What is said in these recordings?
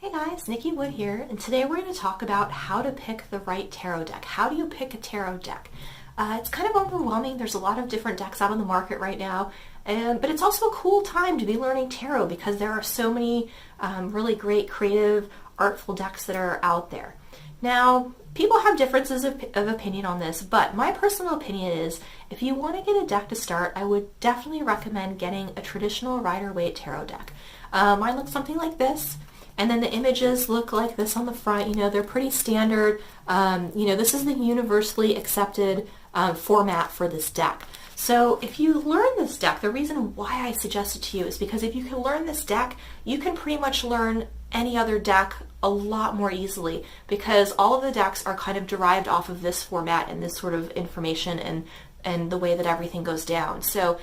Hey guys, Nikki Wood here, and today we're going to talk about how to pick the right tarot deck. How do you pick a tarot deck? It's kind of overwhelming. There's a lot of different decks out on the market right now, but it's also a cool time to be learning tarot because there are so many really great, creative, artful decks that are out there. Now, people have differences of opinion on this, but my personal opinion is if you want to get a deck to start, I would definitely recommend getting a traditional Rider-Waite tarot deck. Mine looks something like this. And then the images look like this on the front. You know, they're pretty standard. This is the universally accepted format for this deck. So if you learn this deck, the reason why I suggest it to you is because if you can learn this deck, you can pretty much learn any other deck a lot more easily because all of the decks are kind of derived off of this format and this sort of information and the way that everything goes down. So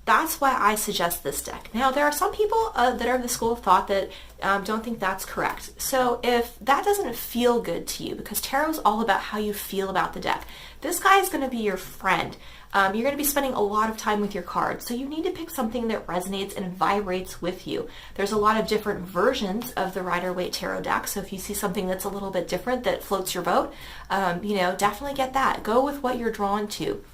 that's why I suggest this deck. Now, there are some people that are of the school of thought that don't think that's correct. So if that doesn't feel good to you, because tarot is all about how you feel about the deck, this guy is going to be your friend. You're going to be spending a lot of time with your cards, so you need to pick something that resonates and vibrates with you. There's a lot of different versions of the Rider-Waite tarot deck, so if you see something that's a little bit different that floats your boat, definitely get that. Go with what you're drawn to.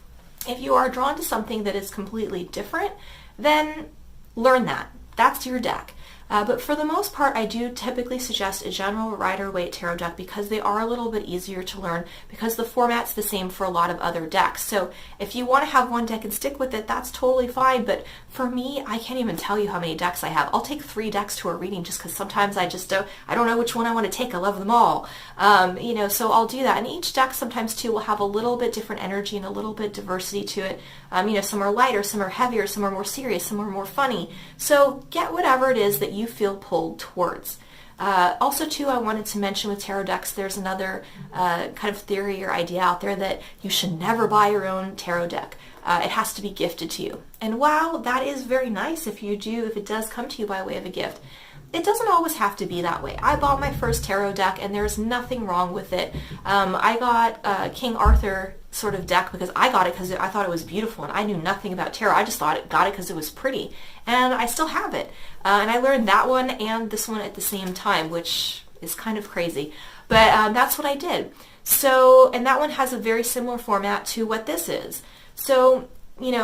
If you are drawn to something that is completely different, then learn that. That's your deck. But for the most part, I do typically suggest a general Rider-Waite tarot deck because they are a little bit easier to learn because the format's the same for a lot of other decks. So if you want to have one deck and stick with it, that's totally fine. But for me, I can't even tell you how many decks I have. I'll take 3 decks to a reading just because sometimes I don't know which one I want to take. I love them all. So I'll do that. And each deck sometimes too will have a little bit different energy and a little bit diversity to it. Some are lighter, some are heavier, some are more serious, some are more funny. So get whatever it is that you feel pulled towards. Also, too, I wanted to mention with tarot decks, there's another kind of theory or idea out there that you should never buy your own tarot deck. It has to be gifted to you. And while that is very nice if it does come to you by way of a gift, it doesn't always have to be that way. I bought my first tarot deck and there's nothing wrong with it. I got King Arthur sort of deck because I got it because I thought it was beautiful and I knew nothing about tarot. I just got it because it was pretty, and I still have it. And I learned that one and this one at the same time, which is kind of crazy, but that's what I did. So, and that one has a very similar format to what this is. So,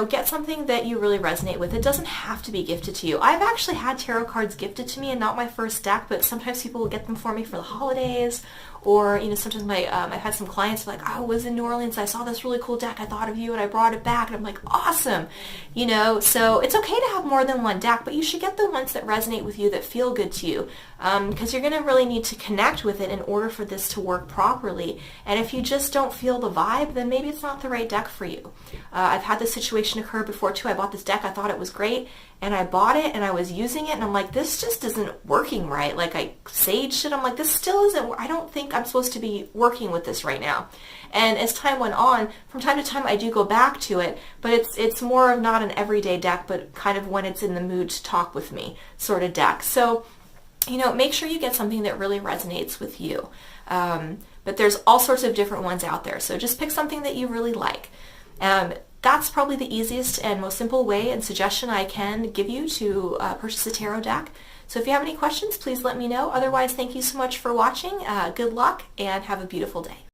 get something that you really resonate with. It doesn't have to be gifted to you. I've actually had tarot cards gifted to me and not my first deck, but sometimes people will get them for me for the holidays, or, sometimes I've had some clients like, I was in New Orleans, I saw this really cool deck, I thought of you, and I brought it back, and I'm like, awesome, so it's okay to have more than one deck, but you should get the ones that resonate with you, that feel good to you, because you're going to really need to connect with it in order for this to work properly, and if you just don't feel the vibe, then maybe it's not the right deck for you. I've had this situation occur before, too. I bought this deck, I thought it was great, and I bought it, and I was using it, and I'm like, this just isn't working right. Like, I saged it, I'm like, this still isn't, I don't think I'm supposed to be working with this right now. And as time went on, from time to time, I do go back to it, but it's more of not an everyday deck, but kind of when it's in the mood to talk with me sort of deck. So, make sure you get something that really resonates with you. But there's all sorts of different ones out there, so just pick something that you really like. That's probably the easiest and most simple way and suggestion I can give you to purchase a tarot deck. So if you have any questions, please let me know. Otherwise, thank you so much for watching. Good luck and have a beautiful day.